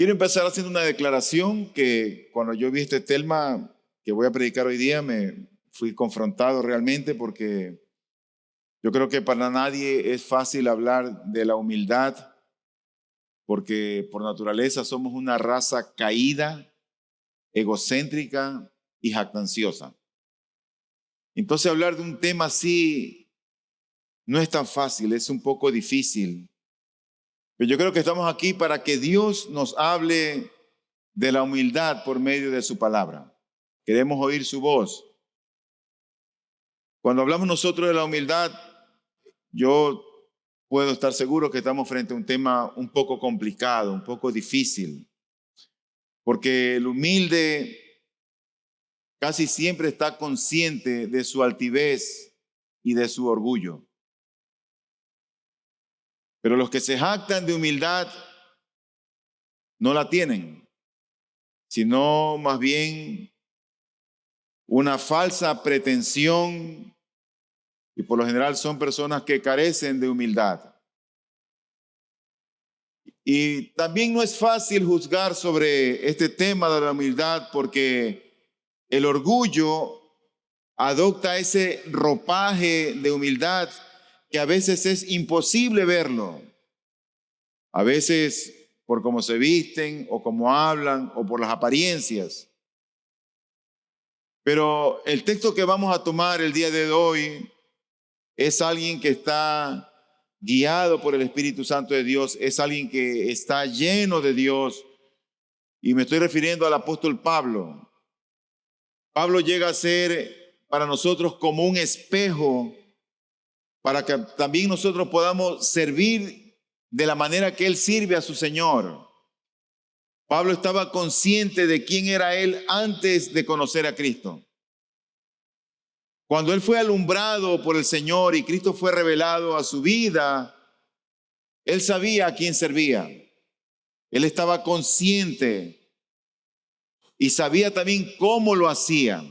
Quiero empezar haciendo una declaración que cuando yo vi este tema que voy a predicar hoy día me fui confrontado realmente porque yo creo que para nadie es fácil hablar de la humildad porque por naturaleza somos una raza caída, egocéntrica y jactanciosa. Entonces hablar de un tema así no es tan fácil, es un poco difícil. Pero yo creo que estamos aquí para que Dios nos hable de la humildad por medio de su palabra. Queremos oír su voz. Cuando hablamos nosotros de la humildad, yo puedo estar seguro que estamos frente a un tema un poco complicado, un poco difícil, porque el humilde casi siempre está consciente de su altivez y de su orgullo. Pero los que se jactan de humildad no la tienen, sino más bien una falsa pretensión, y por lo general son personas que carecen de humildad. Y también no es fácil juzgar sobre este tema de la humildad porque el orgullo adopta ese ropaje de humildad que a veces es imposible verlo. A veces por cómo se visten o cómo hablan o por las apariencias. Pero el texto que vamos a tomar el día de hoy es alguien que está guiado por el Espíritu Santo de Dios, es alguien que está lleno de Dios. Y me estoy refiriendo al apóstol Pablo. Pablo llega a ser para nosotros como un espejo para que también nosotros podamos servir de la manera que él sirve a su Señor. Pablo estaba consciente de quién era él antes de conocer a Cristo. Cuando él fue alumbrado por el Señor y Cristo fue revelado a su vida, él sabía a quién servía. Él estaba consciente y sabía también cómo lo hacía.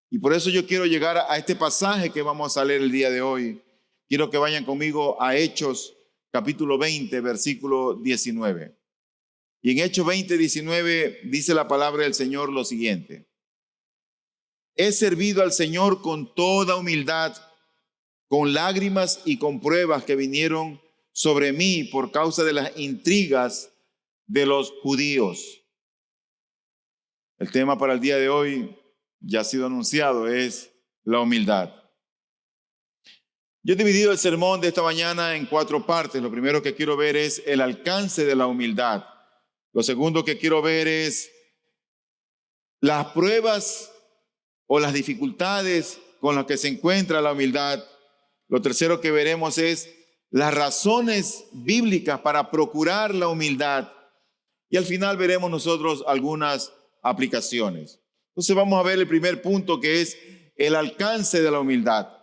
Y por eso yo quiero llegar a este pasaje que vamos a leer el día de hoy. Quiero que vayan conmigo a Hechos, capítulo 20, versículo 19. Y en Hechos 20, 19 dice la palabra del Señor lo siguiente. He servido al Señor con toda humildad, con lágrimas y con pruebas que vinieron sobre mí por causa de las intrigas de los judíos. El tema para el día de hoy ya ha sido anunciado, es la humildad. Yo he dividido el sermón de esta mañana en 4 partes. Lo primero que quiero ver es el alcance de la humildad. Lo segundo que quiero ver es las pruebas o las dificultades con las que se encuentra la humildad. Lo tercero que veremos es las razones bíblicas para procurar la humildad. Y al final veremos nosotros algunas aplicaciones. Entonces vamos a ver el primer punto, que es el alcance de la humildad.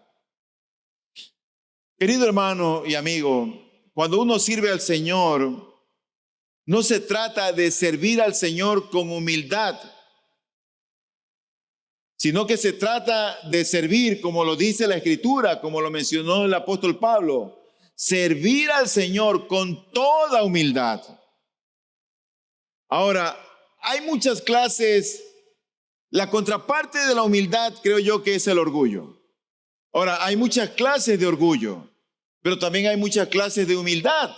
Querido hermano y amigo, cuando uno sirve al Señor, no se trata de servir al Señor con humildad, sino que se trata de servir, como lo dice la Escritura, como lo mencionó el apóstol Pablo, servir al Señor con toda humildad. Ahora, hay muchas clases. La contraparte de la humildad creo yo que es el orgullo. Ahora, hay muchas clases de orgullo, pero también hay muchas clases de humildad.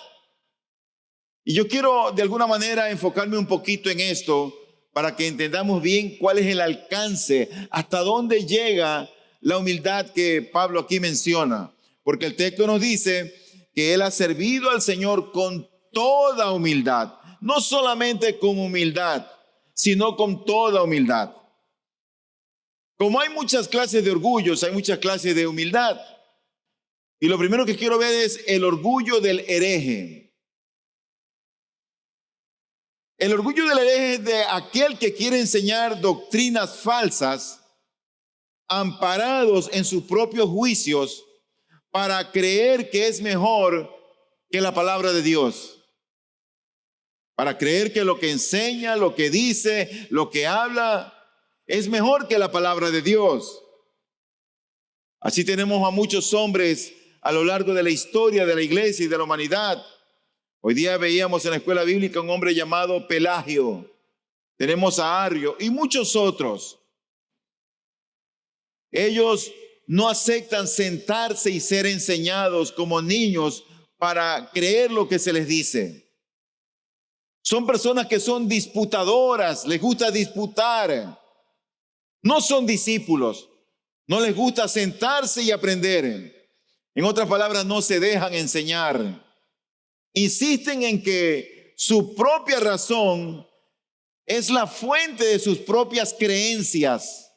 Y yo quiero de alguna manera enfocarme un poquito en esto para que entendamos bien cuál es el alcance, hasta dónde llega la humildad que Pablo aquí menciona. Porque el texto nos dice que él ha servido al Señor con toda humildad, no solamente con humildad, sino con toda humildad. Como hay muchas clases de orgullos, hay muchas clases de humildad. Y lo primero que quiero ver es el orgullo del hereje. El orgullo del hereje es de aquel que quiere enseñar doctrinas falsas, amparados en sus propios juicios, para creer que es mejor que la palabra de Dios. Para creer que lo que enseña, lo que dice, lo que habla, es mejor que la palabra de Dios. Así tenemos a muchos hombres a lo largo de la historia de la iglesia y de la humanidad Hoy día veíamos en la escuela bíblica un hombre llamado Pelagio. Tenemos a Arrio y muchos otros. Ellos no aceptan sentarse y ser enseñados como niños para creer lo que se les dice. Son personas que son disputadoras, les gusta disputar. No son discípulos, no les gusta sentarse y aprender. En otras palabras, no se dejan enseñar. Insisten en que su propia razón es la fuente de sus propias creencias.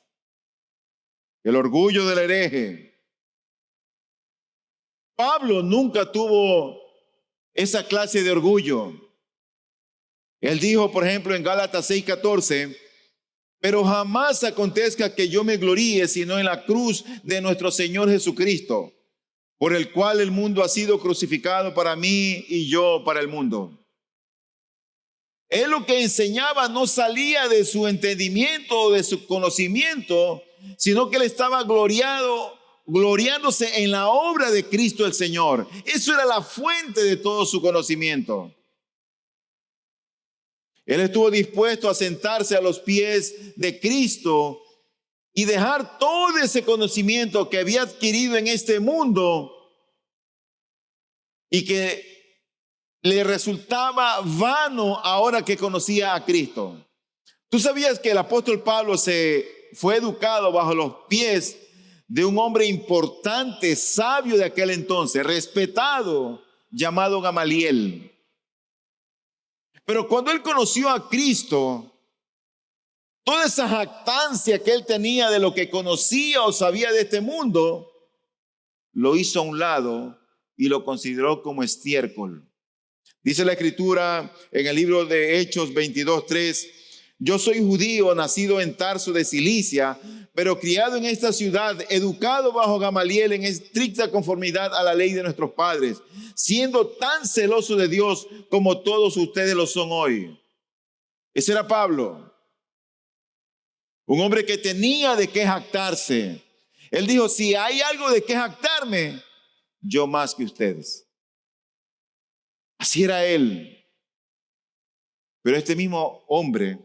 El orgullo del hereje. Pablo nunca tuvo esa clase de orgullo. Él dijo, por ejemplo, en Gálatas 6:14, pero jamás acontezca que yo me gloríe sino en la cruz de nuestro Señor Jesucristo, por el cual el mundo ha sido crucificado para mí y yo para el mundo. Él lo que enseñaba no salía de su entendimiento o de su conocimiento, sino que él estaba gloriándose en la obra de Cristo el Señor. Eso era la fuente de todo su conocimiento. Él estuvo dispuesto a sentarse a los pies de Cristo y dejar todo ese conocimiento que había adquirido en este mundo y que le resultaba vano ahora que conocía a Cristo. ¿Tú sabías que el apóstol Pablo fue educado bajo los pies de un hombre importante, sabio de aquel entonces, respetado, llamado Gamaliel? Pero cuando él conoció a Cristo, toda esa jactancia que él tenía de lo que conocía o sabía de este mundo, lo hizo a un lado y lo consideró como estiércol. Dice la Escritura en el libro de Hechos 22:3, yo soy judío, nacido en Tarso de Cilicia, pero criado en esta ciudad, educado bajo Gamaliel en estricta conformidad a la ley de nuestros padres, siendo tan celoso de Dios como todos ustedes lo son hoy. Ese era Pablo, un hombre que tenía de qué jactarse. Él dijo, si hay algo de qué jactarme, yo más que ustedes. Así era él. Pero este mismo hombre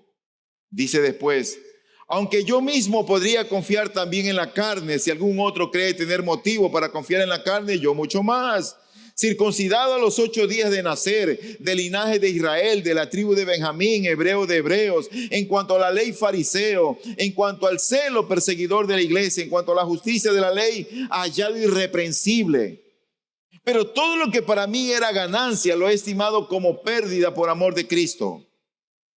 dice después, aunque yo mismo podría confiar también en la carne, si algún otro cree tener motivo para confiar en la carne, yo mucho más. Circuncidado a los 8 días de nacer, del linaje de Israel, de la tribu de Benjamín, hebreo de hebreos, en cuanto a la ley fariseo, en cuanto al celo perseguidor de la iglesia, en cuanto a la justicia de la ley, hallado irreprensible. Pero todo lo que para mí era ganancia lo he estimado como pérdida por amor de Cristo.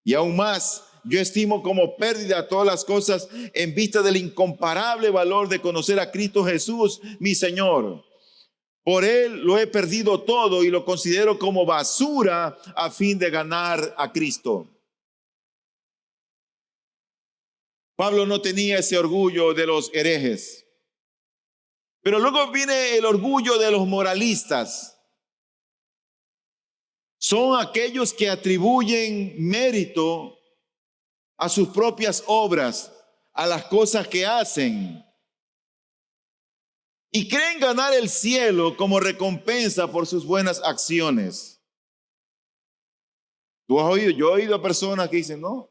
Y aún más, yo estimo como pérdida todas las cosas en vista del incomparable valor de conocer a Cristo Jesús, mi Señor. Por él lo he perdido todo y lo considero como basura a fin de ganar a Cristo. Pablo no tenía ese orgullo de los herejes. Pero luego viene el orgullo de los moralistas. Son aquellos que atribuyen mérito a sus propias obras, a las cosas que hacen. Y creen ganar el cielo como recompensa por sus buenas acciones. Tú has oído, yo he oído a personas que dicen, no,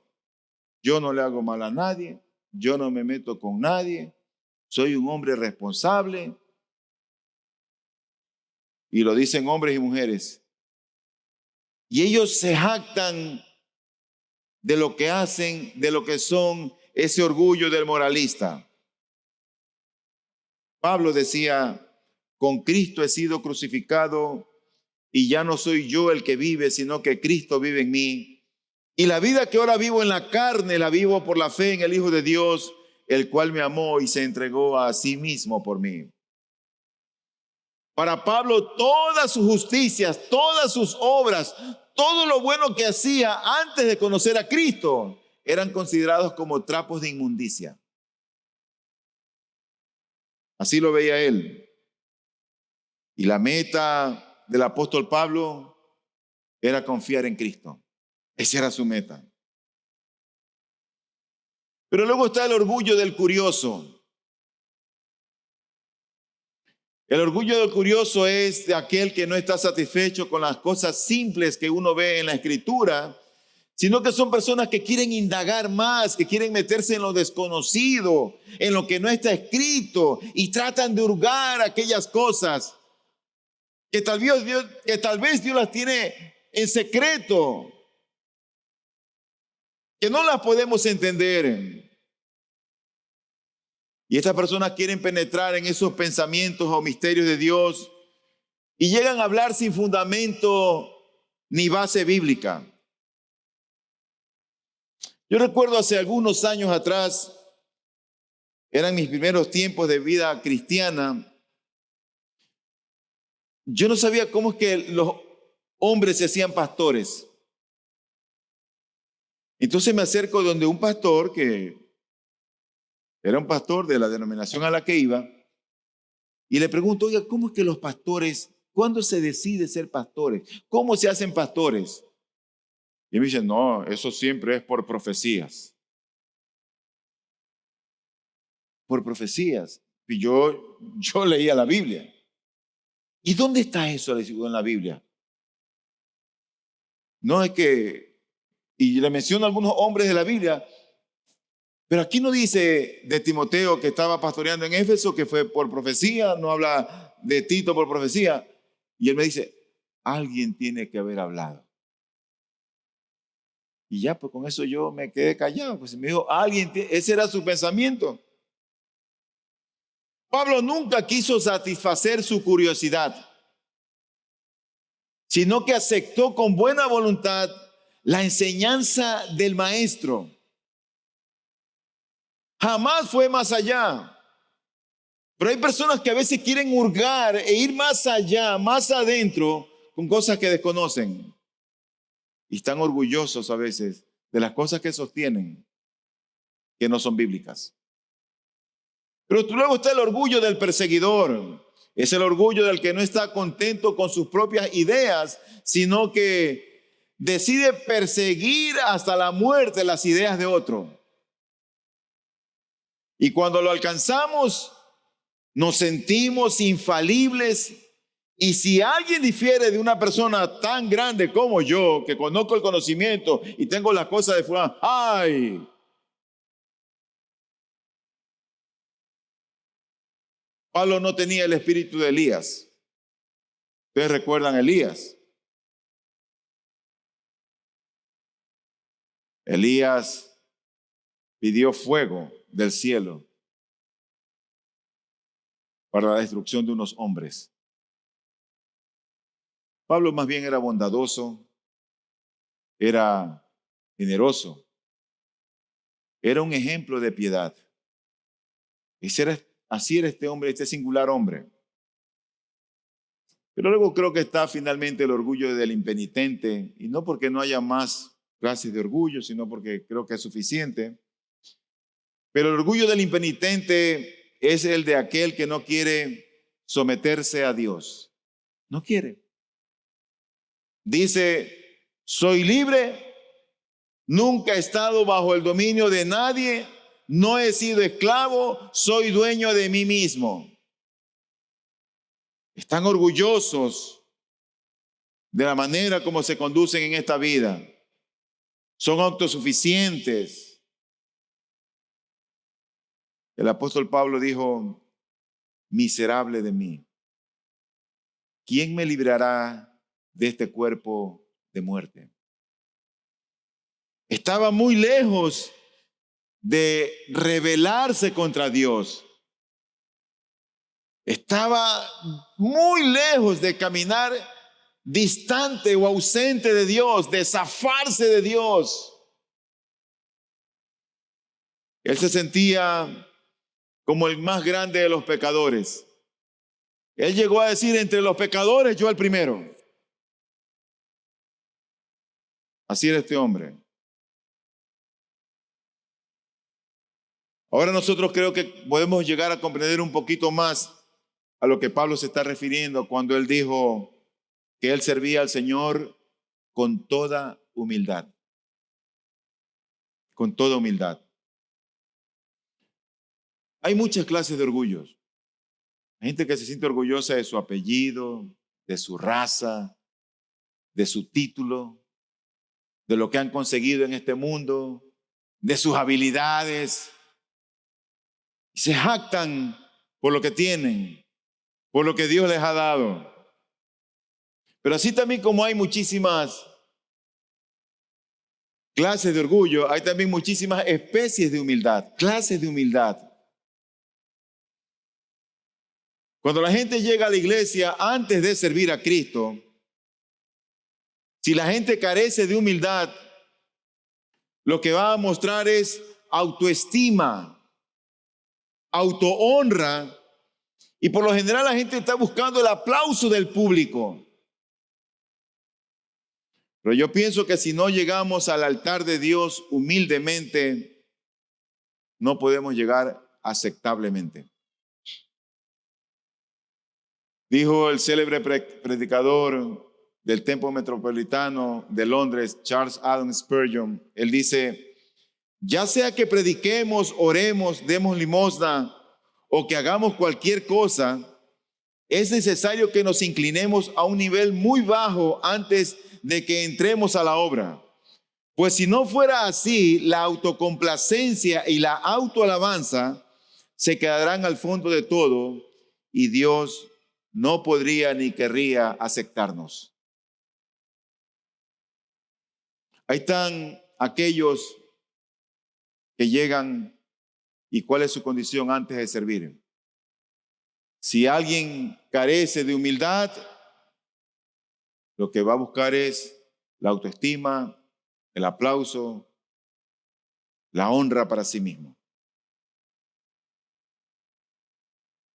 yo no le hago mal a nadie, yo no me meto con nadie, soy un hombre responsable. Y lo dicen hombres y mujeres. Y ellos se jactan de lo que hacen, de lo que son, ese orgullo del moralista. Pablo decía, con Cristo he sido crucificado y ya no soy yo el que vive, sino que Cristo vive en mí. Y la vida que ahora vivo en la carne, la vivo por la fe en el Hijo de Dios, el cual me amó y se entregó a sí mismo por mí. Para Pablo, todas sus justicias, todas sus obras, todo lo bueno que hacía antes de conocer a Cristo, eran considerados como trapos de inmundicia. Así lo veía él. Y la meta del apóstol Pablo era confiar en Cristo. Esa era su meta. Pero luego está el orgullo del curioso. El orgullo del curioso es de aquel que no está satisfecho con las cosas simples que uno ve en la Escritura, sino que son personas que quieren indagar más, que quieren meterse en lo desconocido, en lo que no está escrito, y tratan de hurgar aquellas cosas que tal vez Dios las tiene en secreto, que no las podemos entender. Y estas personas quieren penetrar en esos pensamientos o misterios de Dios y llegan a hablar sin fundamento ni base bíblica. Yo recuerdo hace algunos años atrás, eran mis primeros tiempos de vida cristiana, yo no sabía cómo es que los hombres se hacían pastores. Entonces me acerco donde un pastor que era un pastor de la denominación a la que iba, y le pregunto, oiga, ¿cómo es que los pastores, cuándo se decide ser pastores? ¿Cómo se hacen pastores? Y me dice, no, eso siempre es por profecías. Por profecías. Y yo leía la Biblia. ¿Y dónde está eso en la Biblia? No es que, y le menciono a algunos hombres de la Biblia, pero aquí no dice de Timoteo que estaba pastoreando en Éfeso, que fue por profecía, no habla de Tito por profecía. Y él me dice, alguien tiene que haber hablado. Y ya, pues con eso yo me quedé callado. Pues me dijo, ese era su pensamiento. Pablo nunca quiso satisfacer su curiosidad, sino que aceptó con buena voluntad la enseñanza del maestro. Jamás fue más allá. Pero hay personas que a veces quieren hurgar e ir más allá, más adentro, con cosas que desconocen. Y están orgullosos a veces de las cosas que sostienen, que no son bíblicas. Pero luego está el orgullo del perseguidor. Es el orgullo del que no está contento con sus propias ideas, sino que decide perseguir hasta la muerte las ideas de otro. Y cuando lo alcanzamos, nos sentimos infalibles. Y si alguien difiere de una persona tan grande como yo, que conozco el conocimiento y tengo las cosas de fulano, ¡ay! Pablo no tenía el espíritu de Elías. Ustedes recuerdan a Elías. Elías pidió fuego del cielo para la destrucción de unos hombres. Pablo más bien era bondadoso, era generoso, era un ejemplo de piedad. Así era este hombre, este singular hombre. Pero luego creo que está finalmente el orgullo del impenitente, y no porque no haya más clases de orgullo, sino porque creo que es suficiente. Pero el orgullo del impenitente es el de aquel que no quiere someterse a Dios. No quiere. Dice, soy libre, nunca he estado bajo el dominio de nadie, no he sido esclavo, soy dueño de mí mismo. Están orgullosos de la manera como se conducen en esta vida. Son autosuficientes. El apóstol Pablo dijo, miserable de mí, ¿quién me librará de este cuerpo de muerte? Estaba muy lejos de rebelarse contra Dios. Estaba muy lejos de caminar distante o ausente de Dios, de zafarse de Dios. Él se sentía como el más grande de los pecadores. Él llegó a decir, entre los pecadores, yo el primero. Así era este hombre. Ahora nosotros creo que podemos llegar a comprender un poquito más a lo que Pablo se está refiriendo cuando él dijo que él servía al Señor con toda humildad. Con toda humildad. Hay muchas clases de orgullos. Gente que se siente orgullosa de su apellido, de su raza, de su título, de lo que han conseguido en este mundo, de sus habilidades. Y se jactan por lo que tienen, por lo que Dios les ha dado. Pero así también como hay muchísimas clases de orgullo, hay también muchísimas especies de humildad, clases de humildad. Cuando la gente llega a la iglesia antes de servir a Cristo, si la gente carece de humildad, lo que va a mostrar es autoestima, autohonra, y por lo general la gente está buscando el aplauso del público. Pero yo pienso que si no llegamos al altar de Dios humildemente, no podemos llegar aceptablemente. Dijo el célebre predicador del Templo Metropolitano de Londres, Charles Adam Spurgeon, él dice: ya sea que prediquemos, oremos, demos limosna o que hagamos cualquier cosa, es necesario que nos inclinemos a un nivel muy bajo antes de que entremos a la obra. Pues si no fuera así, la autocomplacencia y la autoalabanza se quedarán al fondo de todo y Dios no podría ni querría aceptarnos. Ahí están aquellos que llegan, y cuál es su condición antes de servir. Si alguien carece de humildad, lo que va a buscar es la autoestima, el aplauso, la honra para sí mismo.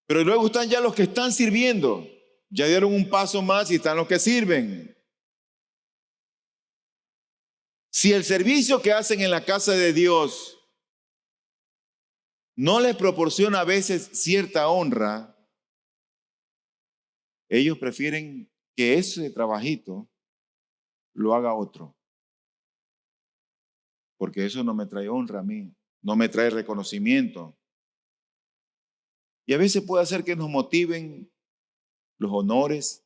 Pero luego están ya los que están sirviendo. Ya dieron un paso más y están los que sirven. Si el servicio que hacen en la casa de Dios no les proporciona a veces cierta honra, ellos prefieren que ese trabajito lo haga otro. Porque eso no me trae honra a mí, no me trae reconocimiento. Y a veces puede hacer que nos motiven los honores,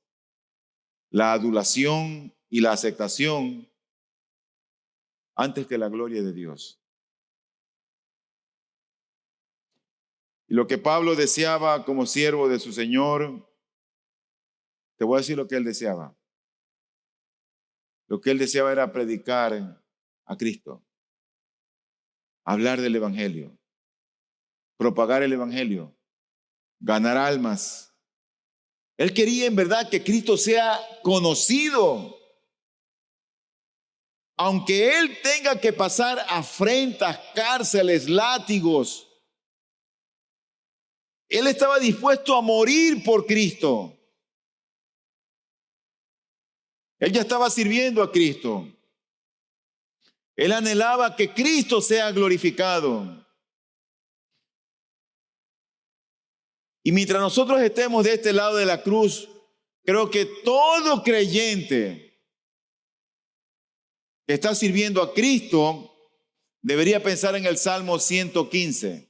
la adulación y la aceptación antes que la gloria de Dios. Y lo que Pablo deseaba como siervo de su Señor, te voy a decir lo que él deseaba. Lo que él deseaba era predicar a Cristo, hablar del Evangelio, propagar el Evangelio, ganar almas. Él quería en verdad que Cristo sea conocido. Aunque él tenga que pasar afrentas, cárceles, látigos, él estaba dispuesto a morir por Cristo. Él ya estaba sirviendo a Cristo. Él anhelaba que Cristo sea glorificado. Y mientras nosotros estemos de este lado de la cruz, creo que todo creyente que está sirviendo a Cristo debería pensar en el Salmo 115.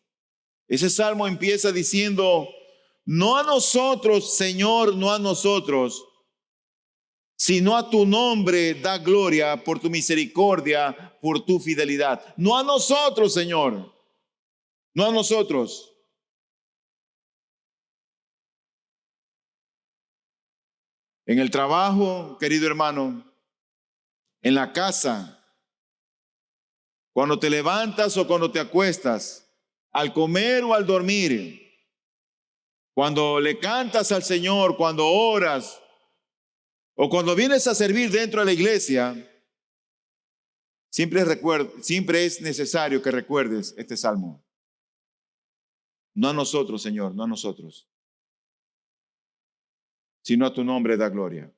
Ese salmo empieza diciendo: no a nosotros, Señor, no a nosotros, sino a tu nombre da gloria por tu misericordia, por tu fidelidad. No a nosotros, Señor, no a nosotros. En el trabajo, querido hermano, en la casa, cuando te levantas o cuando te acuestas, al comer o al dormir, cuando le cantas al Señor, cuando oras o cuando vienes a servir dentro de la iglesia, siempre es necesario que recuerdes este salmo. No a nosotros, Señor, no a nosotros, sino a tu nombre da gloria.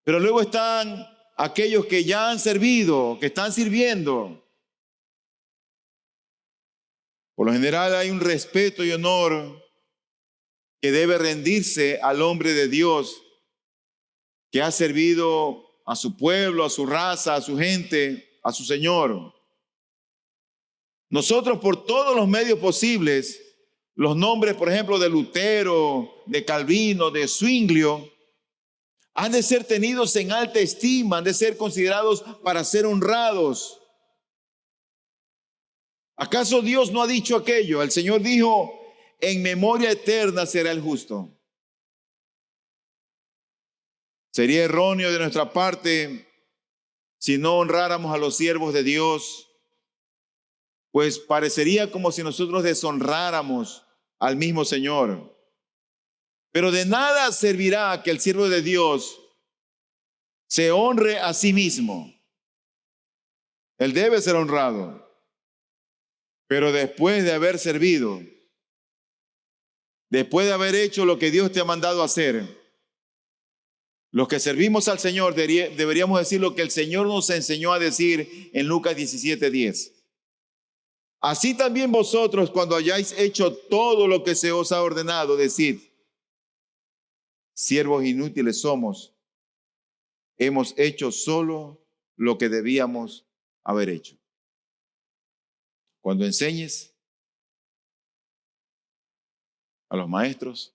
Pero luego están aquellos que ya han servido, que están sirviendo. Por lo general hay un respeto y honor que debe rendirse al hombre de Dios que ha servido a su pueblo, a su raza, a su gente, a su Señor. Nosotros por todos los medios posibles Los nombres, por ejemplo, de Lutero, de Calvino, de Zwinglio, han de ser tenidos en alta estima, han de ser considerados para ser honrados. ¿Acaso Dios no ha dicho aquello? El Señor dijo, en memoria eterna será el justo. Sería erróneo de nuestra parte si no honráramos a los siervos de Dios, pues parecería como si nosotros deshonráramos al mismo Señor. Pero de nada servirá que el siervo de Dios se honre a sí mismo. Él debe ser honrado. Pero después de haber servido, después de haber hecho lo que Dios te ha mandado hacer, los que servimos al Señor deberíamos decir lo que el Señor nos enseñó a decir en Lucas 17:10. Así también vosotros, cuando hayáis hecho todo lo que se os ha ordenado, decid, siervos inútiles somos, hemos hecho solo lo que debíamos haber hecho. Cuando enseñes a los maestros,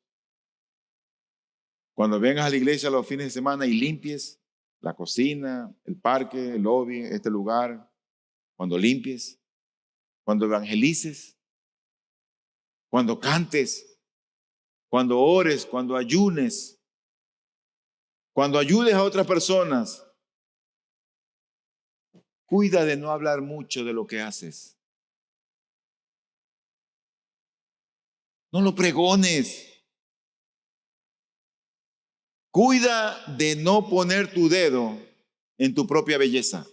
cuando vengas a la iglesia los fines de semana y limpies la cocina, el parque, el lobby, este lugar, cuando limpies, cuando evangelices, cuando cantes, cuando ores, cuando ayunes, cuando ayudes a otras personas, cuida de no hablar mucho de lo que haces. No lo pregones. Cuida de no poner tu dedo en tu propia belleza.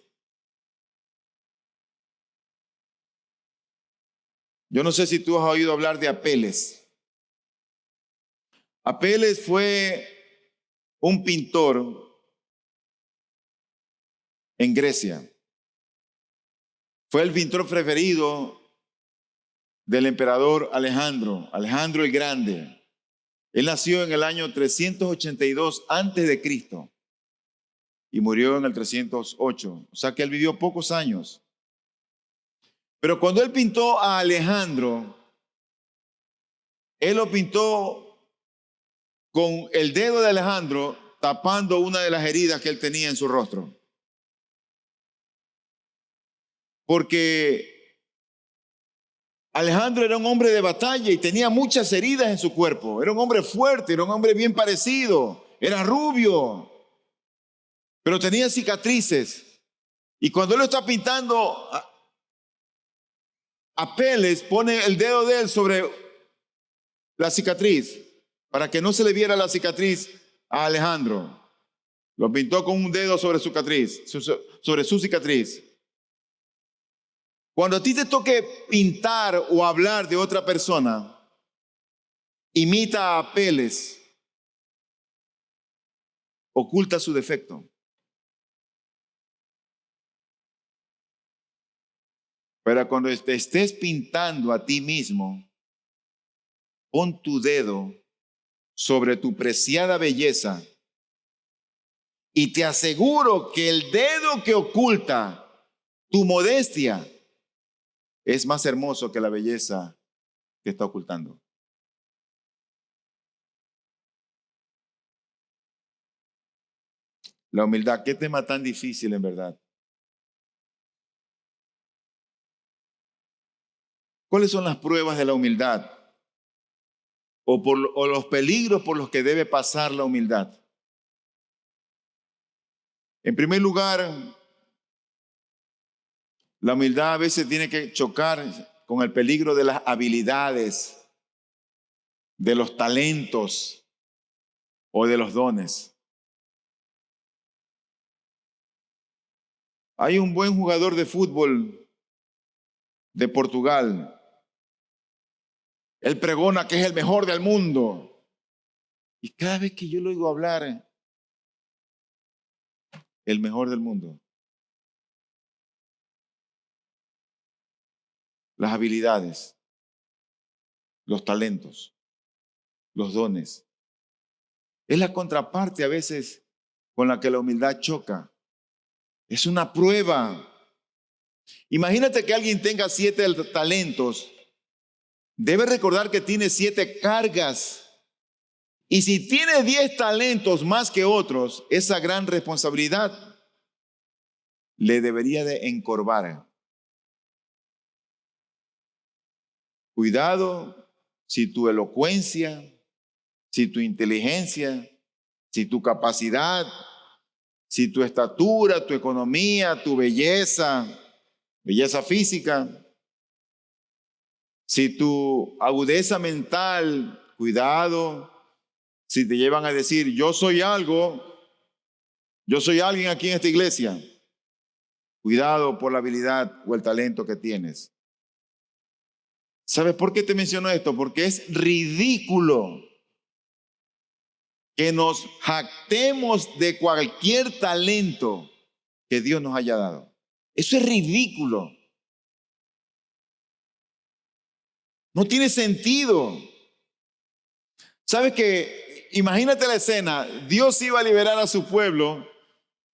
Yo no sé si tú has oído hablar de Apeles. Apeles fue un pintor en Grecia. Fue el pintor preferido del emperador Alejandro el Grande. Él nació en el año 382 antes de Cristo y murió en el 308. O sea que él vivió pocos años. Pero cuando él pintó a Alejandro, él lo pintó con el dedo de Alejandro tapando una de las heridas que él tenía en su rostro. Porque Alejandro era un hombre de batalla y tenía muchas heridas en su cuerpo. Era un hombre fuerte, era un hombre bien parecido, era rubio, pero tenía cicatrices. Y cuando él lo está pintando, Apeles pone el dedo de él sobre la cicatriz para que no se le viera la cicatriz a Alejandro. Lo pintó con un dedo sobre su cicatriz. Cuando a ti te toque pintar o hablar de otra persona, imita a Apeles, oculta su defecto. Pero cuando te estés pintando a ti mismo, pon tu dedo sobre tu preciada belleza y te aseguro que el dedo que oculta tu modestia es más hermoso que la belleza que está ocultando. La humildad, qué tema tan difícil en verdad. ¿Cuáles son las pruebas de la humildad? O los peligros por los que debe pasar la humildad. En primer lugar, la humildad a veces tiene que chocar con el peligro de las habilidades, de los talentos o de los dones. Hay un buen jugador de fútbol de Portugal. Él pregona que es el mejor del mundo. Y cada vez que yo lo oigo hablar, el mejor del mundo. Las habilidades, los talentos, los dones. Es la contraparte a veces con la que la humildad choca. Es una prueba. Imagínate que alguien tenga 7 talentos, debe recordar que tiene 7 cargas. Y si tiene 10 talentos más que otros, esa gran responsabilidad le debería de encorvar. Cuidado si tu elocuencia, si tu inteligencia, si tu capacidad, si tu estatura, tu economía, tu belleza física, si tu agudeza mental, cuidado, si te llevan a decir, yo soy algo, yo soy alguien aquí en esta iglesia, cuidado por la habilidad o el talento que tienes. ¿Sabes por qué te menciono esto? Porque es ridículo que nos jactemos de cualquier talento que Dios nos haya dado. Eso es ridículo. No tiene sentido. ¿Sabes qué? Imagínate la escena. Dios iba a liberar a su pueblo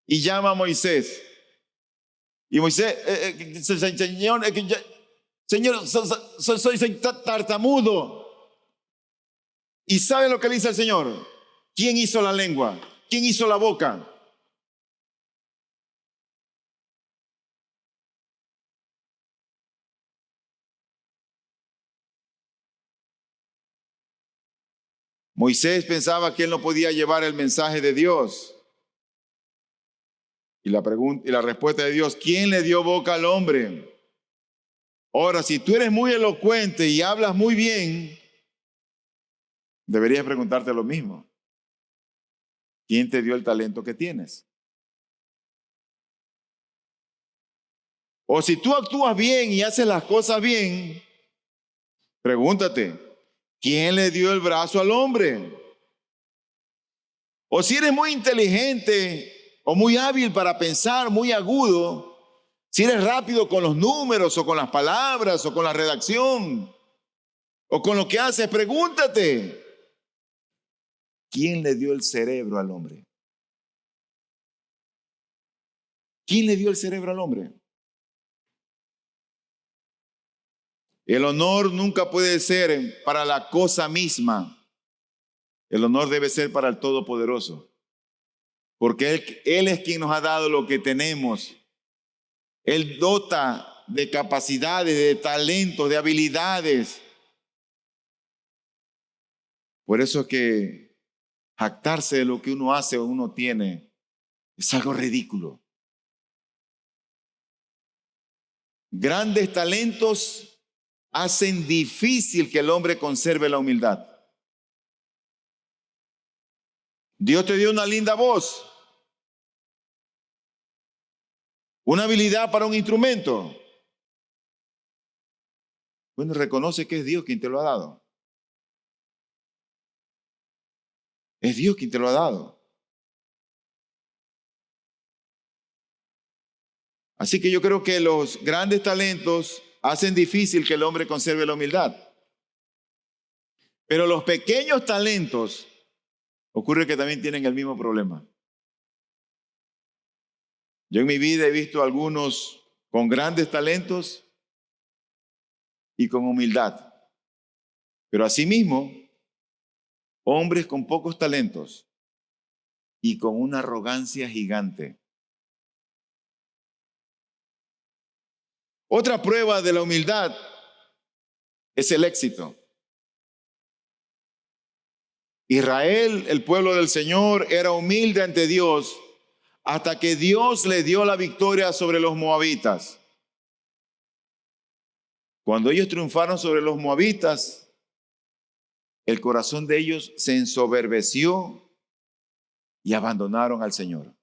y llama a Moisés. Y Moisés, Señor, soy tartamudo. ¿Y sabe lo que le dice el Señor? ¿Quién hizo la lengua? ¿Quién hizo la boca? Moisés pensaba que él no podía llevar el mensaje de Dios. Y la respuesta de Dios, ¿quién le dio boca al hombre? Ahora, si tú eres muy elocuente y hablas muy bien, deberías preguntarte lo mismo. ¿Quién te dio el talento que tienes? O si tú actúas bien y haces las cosas bien, pregúntate, ¿quién le dio el brazo al hombre? O si eres muy inteligente o muy hábil para pensar, muy agudo, si eres rápido con los números o con las palabras o con la redacción o con lo que haces, pregúntate, ¿quién le dio el cerebro al hombre? ¿Quién le dio el cerebro al hombre? El honor nunca puede ser para la cosa misma. El honor debe ser para el Todopoderoso. Porque Él es quien nos ha dado lo que tenemos. Él dota de capacidades, de talentos, de habilidades. Por eso es que jactarse de lo que uno hace o uno tiene es algo ridículo. Grandes talentos hacen difícil que el hombre conserve la humildad. Dios te dio una linda voz, una habilidad para un instrumento. Bueno, reconoce que es Dios quien te lo ha dado. Es Dios quien te lo ha dado. Así que yo creo que los grandes talentos hacen difícil que el hombre conserve la humildad. Pero los pequeños talentos ocurre que también tienen el mismo problema. Yo en mi vida he visto algunos con grandes talentos y con humildad. Pero asimismo, hombres con pocos talentos y con una arrogancia gigante. Otra prueba de la humildad es el éxito. Israel, el pueblo del Señor, era humilde ante Dios hasta que Dios le dio la victoria sobre los moabitas. Cuando ellos triunfaron sobre los moabitas, el corazón de ellos se ensoberbeció y abandonaron al Señor.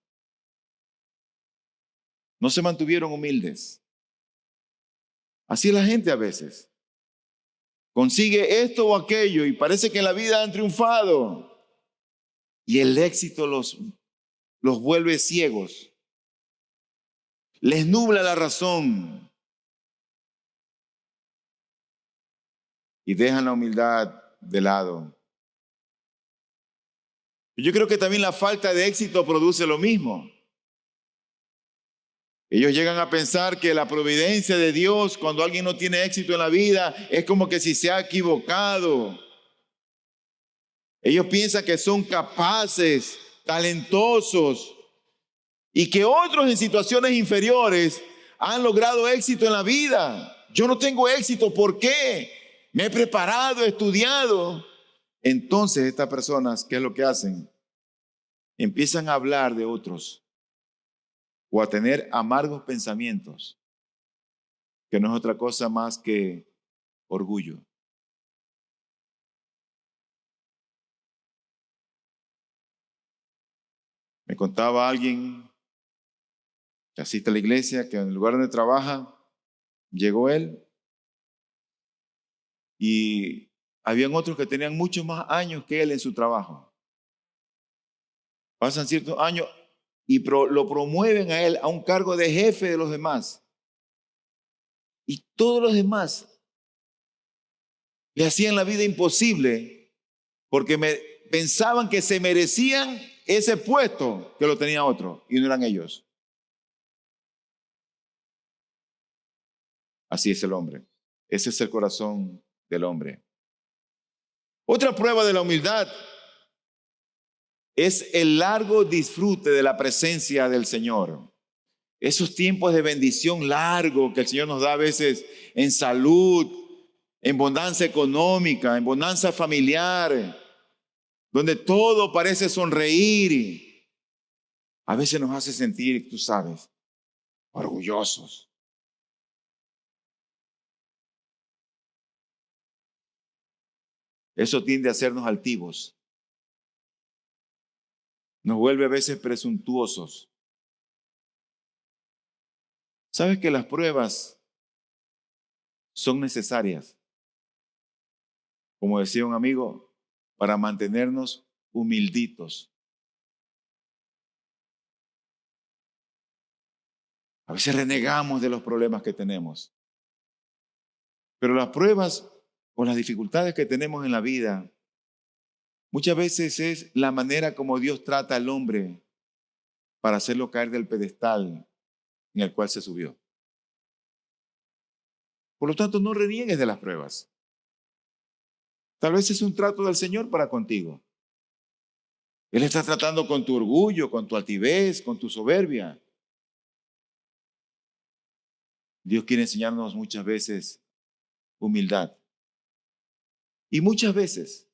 No se mantuvieron humildes. Así es la gente a veces. Consigue esto o aquello y parece que en la vida han triunfado. Y el éxito los vuelve ciegos. Les nubla la razón. Y dejan la humildad de lado. Yo creo que también la falta de éxito produce lo mismo. Ellos llegan a pensar que la providencia de Dios, cuando alguien no tiene éxito en la vida, es como que si se ha equivocado. Ellos piensan que son capaces, talentosos, y que otros en situaciones inferiores han logrado éxito en la vida. Yo no tengo éxito, ¿por qué? Me he preparado, he estudiado. Entonces estas personas, ¿qué es lo que hacen? Empiezan a hablar de otros o a tener amargos pensamientos, que no es otra cosa más que orgullo. Me contaba alguien que asiste a la iglesia, que en el lugar donde trabaja, llegó él y habían otros que tenían muchos más años que él en su trabajo. Pasan ciertos años y lo promueven a él a un cargo de jefe de los demás. Y todos los demás le hacían la vida imposible porque pensaban que se merecían ese puesto que lo tenía otro y no eran ellos. Así es el hombre. Ese es el corazón del hombre. Otra prueba de la humildad es el largo disfrute de la presencia del Señor. Esos tiempos de bendición largo que el Señor nos da a veces en salud, en bonanza económica, en bonanza familiar, donde todo parece sonreír, a veces nos hace sentir, tú sabes, orgullosos. Eso tiende a hacernos altivos. Nos vuelve a veces presuntuosos. ¿Sabes que las pruebas son necesarias? Como decía un amigo, para mantenernos humilditos. A veces renegamos de los problemas que tenemos. Pero las pruebas o las dificultades que tenemos en la vida, muchas veces es la manera como Dios trata al hombre para hacerlo caer del pedestal en el cual se subió. Por lo tanto, no reniegues de las pruebas. Tal vez es un trato del Señor para contigo. Él está tratando con tu orgullo, con tu altivez, con tu soberbia. Dios quiere enseñarnos muchas veces humildad. Y muchas veces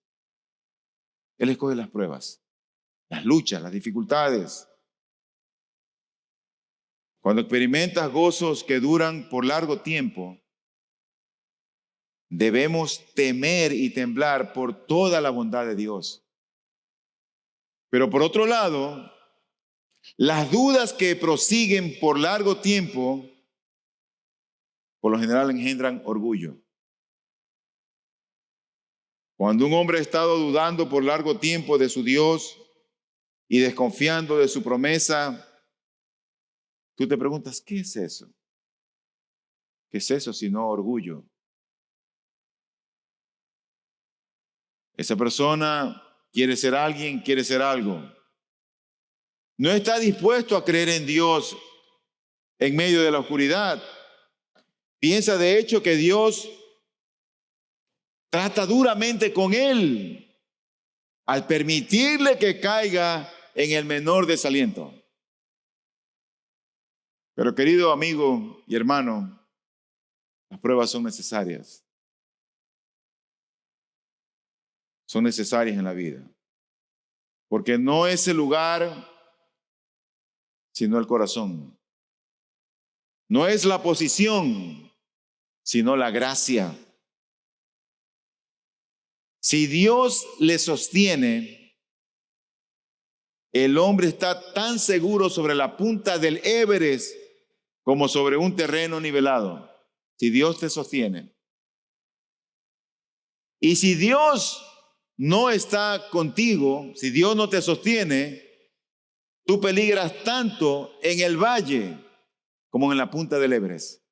Él escoge las pruebas, las luchas, las dificultades. Cuando experimentas gozos que duran por largo tiempo, debemos temer y temblar por toda la bondad de Dios. Pero por otro lado, las dudas que prosiguen por largo tiempo, por lo general engendran orgullo. Cuando un hombre ha estado dudando por largo tiempo de su Dios y desconfiando de su promesa, tú te preguntas, ¿qué es eso? ¿Qué es eso sino orgullo? Esa persona quiere ser alguien, quiere ser algo. No está dispuesto a creer en Dios en medio de la oscuridad. Piensa de hecho que Dios trata duramente con él al permitirle que caiga en el menor desaliento. Pero querido amigo y hermano, las pruebas son necesarias. Son necesarias en la vida. Porque no es el lugar, sino el corazón. No es la posición, sino la gracia. Si Dios le sostiene, el hombre está tan seguro sobre la punta del Everest como sobre un terreno nivelado. Si Dios te sostiene. Y si Dios no está contigo, si Dios no te sostiene, tú peligras tanto en el valle como en la punta del Everest.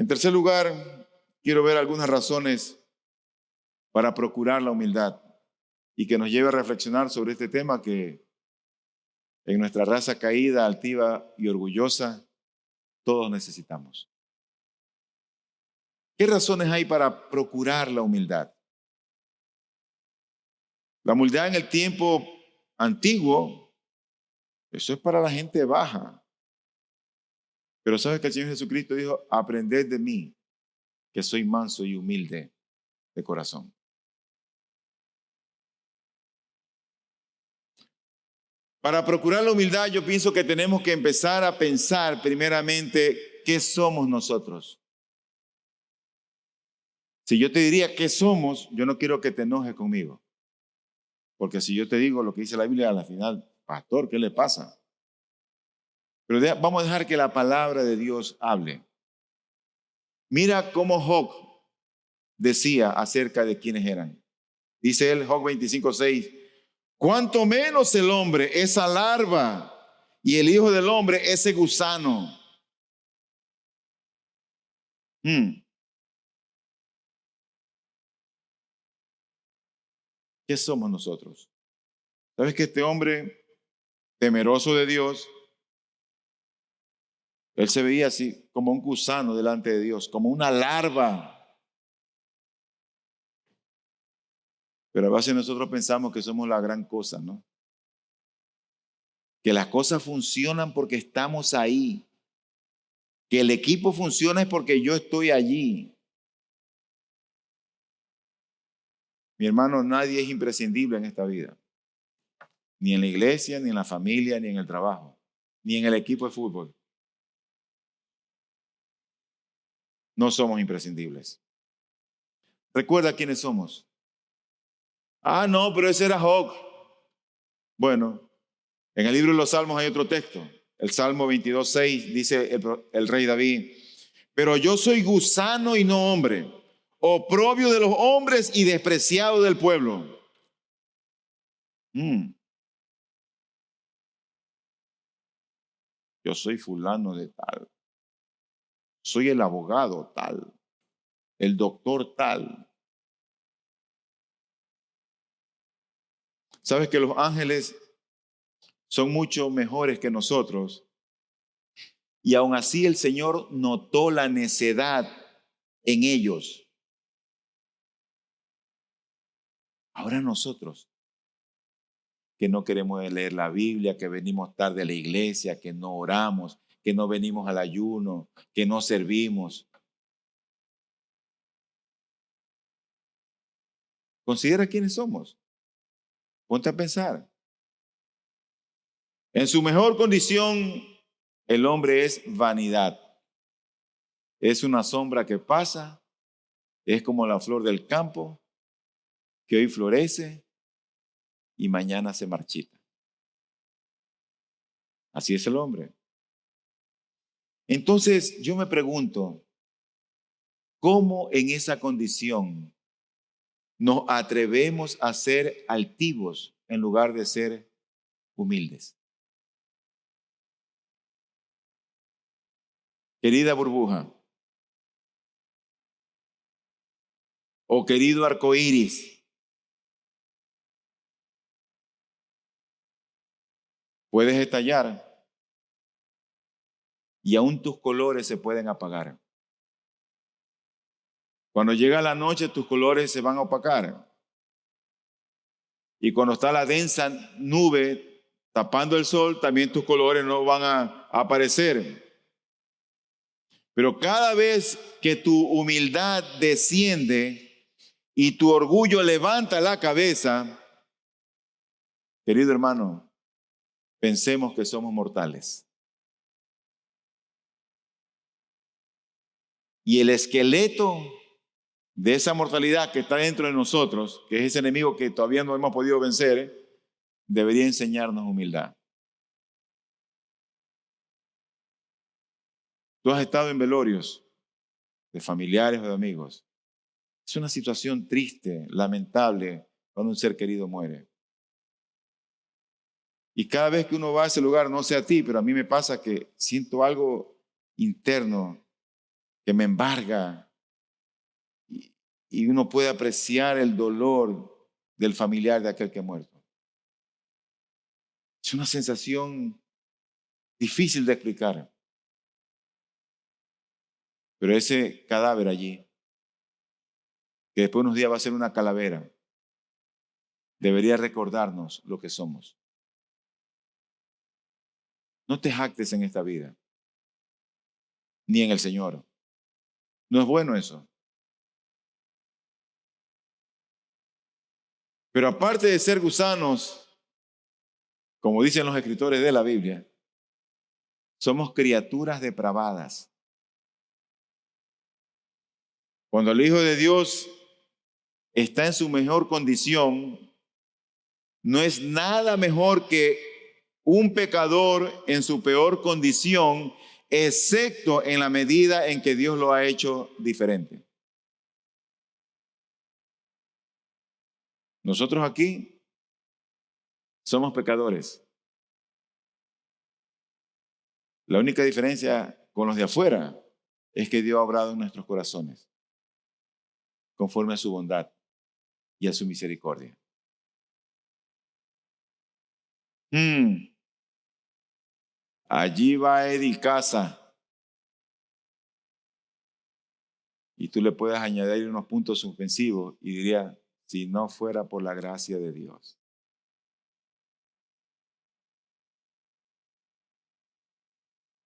En tercer lugar, quiero ver algunas razones para procurar la humildad y que nos lleve a reflexionar sobre este tema que En nuestra raza caída, altiva y orgullosa, todos necesitamos. ¿Qué razones hay para procurar la humildad? La humildad en el tiempo antiguo, eso es para la gente baja. Pero sabes que el Señor Jesucristo dijo, aprended de mí, que soy manso y humilde de corazón. Para procurar la humildad, yo pienso que tenemos que empezar a pensar primeramente qué somos nosotros. Si yo te diría qué somos, yo no quiero que te enojes conmigo. Porque si yo te digo lo que dice la Biblia, al final, pastor, ¿qué le pasa? Pero vamos a dejar que la palabra de Dios hable. Mira cómo Job decía acerca de quiénes eran. Dice él, Job 25:6, cuanto menos el hombre, esa larva, y el hijo del hombre, ese gusano. ¿Qué somos nosotros? ¿Sabes que este hombre, temeroso de Dios, él se veía así como un gusano delante de Dios, como una larva? Pero a veces nosotros pensamos que somos la gran cosa, ¿no? Que las cosas funcionan porque estamos ahí. Que el equipo funciona es porque yo estoy allí. Mi hermano, nadie es imprescindible en esta vida. Ni en la iglesia, ni en la familia, ni en el trabajo, ni en el equipo de fútbol. No somos imprescindibles. Recuerda quiénes somos. Ah, no, pero ese era Job. Bueno, en el libro de los Salmos hay otro texto. El Salmo 22:6 dice el rey David, pero yo soy gusano y no hombre, oprobio de los hombres y despreciado del pueblo. Yo soy fulano de tal. Soy el abogado tal. El doctor tal. ¿Sabes que los ángeles son mucho mejores que nosotros? Y aún así el Señor notó la necedad en ellos. Ahora nosotros, que no queremos leer la Biblia, que venimos tarde a la iglesia, que no oramos, que no venimos al ayuno, que no servimos. Considera quiénes somos. Ponte a pensar. En su mejor condición, el hombre es vanidad. Es una sombra que pasa, es como la flor del campo, que hoy florece y mañana se marchita. Así es el hombre. Entonces yo me pregunto, ¿cómo en esa condición nos atrevemos a ser altivos en lugar de ser humildes? Querida burbuja, o querido arcoíris, puedes estallar y aún tus colores se pueden apagar. Cuando llega la noche, tus colores se van a opacar. Y cuando está la densa nube tapando el sol, también tus colores no van a aparecer. Pero cada vez que tu humildad desciende y tu orgullo levanta la cabeza, querido hermano, pensemos que somos mortales. Y el esqueleto de esa mortalidad que está dentro de nosotros, que es ese enemigo que todavía no hemos podido vencer, debería enseñarnos humildad. Tú has estado en velorios de familiares o de amigos. Es una situación triste, lamentable, cuando un ser querido muere. Y cada vez que uno va a ese lugar, no sé a ti, pero a mí me pasa que siento algo interno que me embarga y uno puede apreciar el dolor del familiar de aquel que ha muerto. Es una sensación difícil de explicar. Pero ese cadáver allí, que después de unos días va a ser una calavera, debería recordarnos lo que somos. No te jactes en esta vida, ni en el Señor. No es bueno eso. Pero aparte de ser gusanos, como dicen los escritores de la Biblia, somos criaturas depravadas. Cuando el Hijo de Dios está en su mejor condición, no es nada mejor que un pecador en su peor condición, excepto en la medida en que Dios lo ha hecho diferente. Nosotros aquí somos pecadores. La única diferencia con los de afuera es que Dios ha obrado en nuestros corazones conforme a su bondad y a su misericordia. Allí va Eddie Casa. Y tú le puedes añadir unos puntos suspensivos y diría, si no fuera por la gracia de Dios.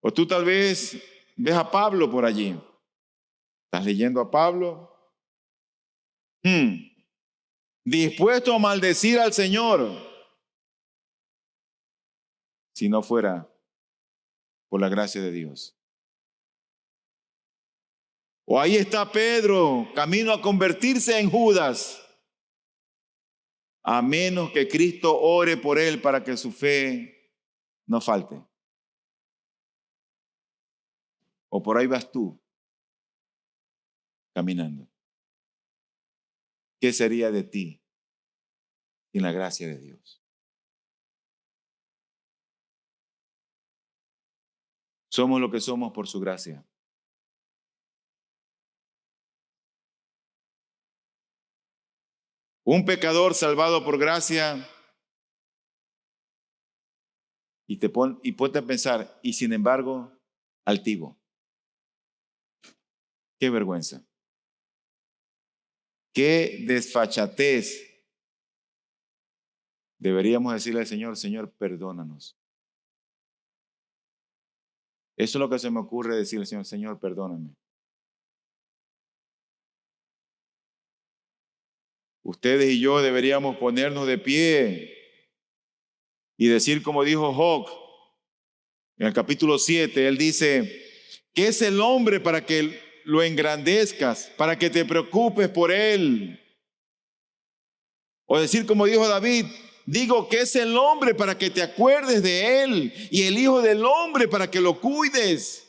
O tú tal vez ves a Pablo por allí. ¿Estás leyendo a Pablo? Dispuesto a maldecir al Señor. Si no fuera por la gracia de Dios. O ahí está Pedro, camino a convertirse en Judas. A menos que Cristo ore por él para que su fe no falte. O por ahí vas tú, caminando. ¿Qué sería de ti sin la gracia de Dios? Somos lo que somos por su gracia. Un pecador salvado por gracia. Y ponte a pensar, y sin embargo, altivo. Qué vergüenza. Qué desfachatez. Deberíamos decirle al Señor, Señor, perdónanos. Eso es lo que se me ocurre decirle al Señor, Señor, perdóname. Ustedes y yo deberíamos ponernos de pie y decir como dijo Job en el capítulo 7, él dice, ¿qué es el hombre para que lo engrandezcas, para que te preocupes por él? O decir como dijo David, digo, ¿qué es el hombre para que te acuerdes de él? Y el hijo del hombre para que lo cuides.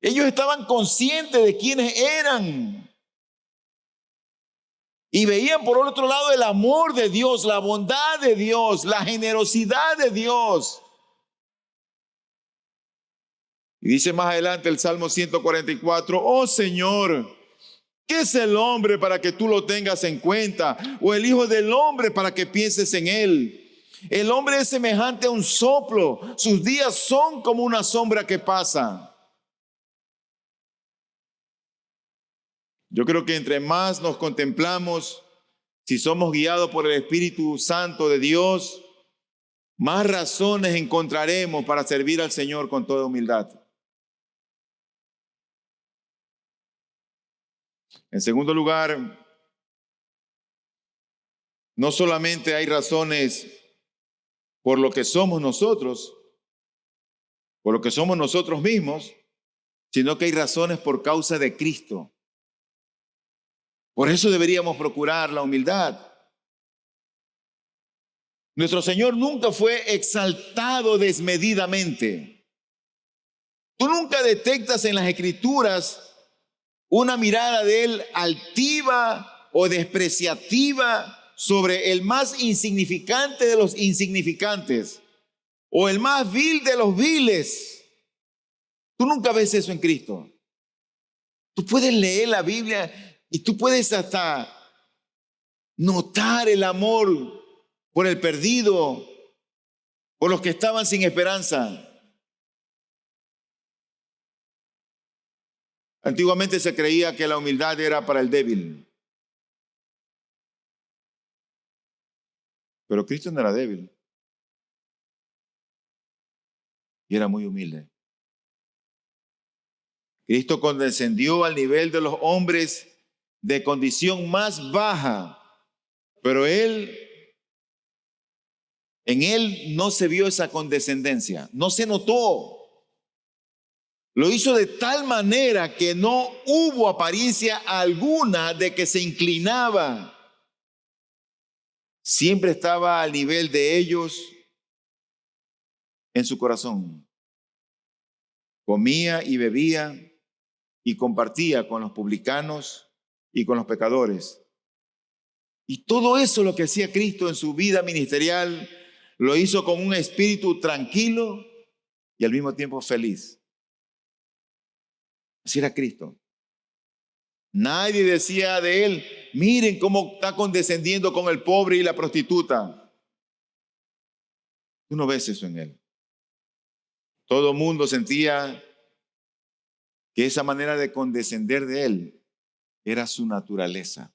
Ellos estaban conscientes de quiénes eran. Y veían por otro lado el amor de Dios, la bondad de Dios, la generosidad de Dios. Y dice más adelante el Salmo 144, oh Señor, ¿qué es el hombre para que tú lo tengas en cuenta? O el hijo del hombre para que pienses en él. El hombre es semejante a un soplo, sus días son como una sombra que pasa. Yo creo que entre más nos contemplamos, si somos guiados por el Espíritu Santo de Dios, más razones encontraremos para servir al Señor con toda humildad. En segundo lugar, no solamente hay razones por lo que somos nosotros, por lo que somos nosotros mismos, sino que hay razones por causa de Cristo. Por eso deberíamos procurar la humildad. Nuestro Señor nunca fue exaltado desmedidamente. Tú nunca detectas en las Escrituras una mirada de Él altiva o despreciativa sobre el más insignificante de los insignificantes o el más vil de los viles. Tú nunca ves eso en Cristo. Tú puedes leer la Biblia y tú puedes hasta notar el amor por el perdido, por los que estaban sin esperanza. Antiguamente se creía que la humildad era para el débil. Pero Cristo no era débil. Y era muy humilde. Cristo condescendió al nivel de los hombres de condición más baja. Pero en él no se vio esa condescendencia. No se notó. Lo hizo de tal manera que no hubo apariencia alguna de que se inclinaba. Siempre estaba al nivel de ellos en su corazón. Comía y bebía y compartía con los publicanos y con los pecadores. Y todo eso lo que hacía Cristo en su vida ministerial, lo hizo con un espíritu tranquilo y al mismo tiempo feliz. Así era Cristo. Nadie decía de él, miren cómo está condescendiendo con el pobre y la prostituta. Tú no ves eso en él. Todo el mundo sentía que esa manera de condescender de él era su naturaleza.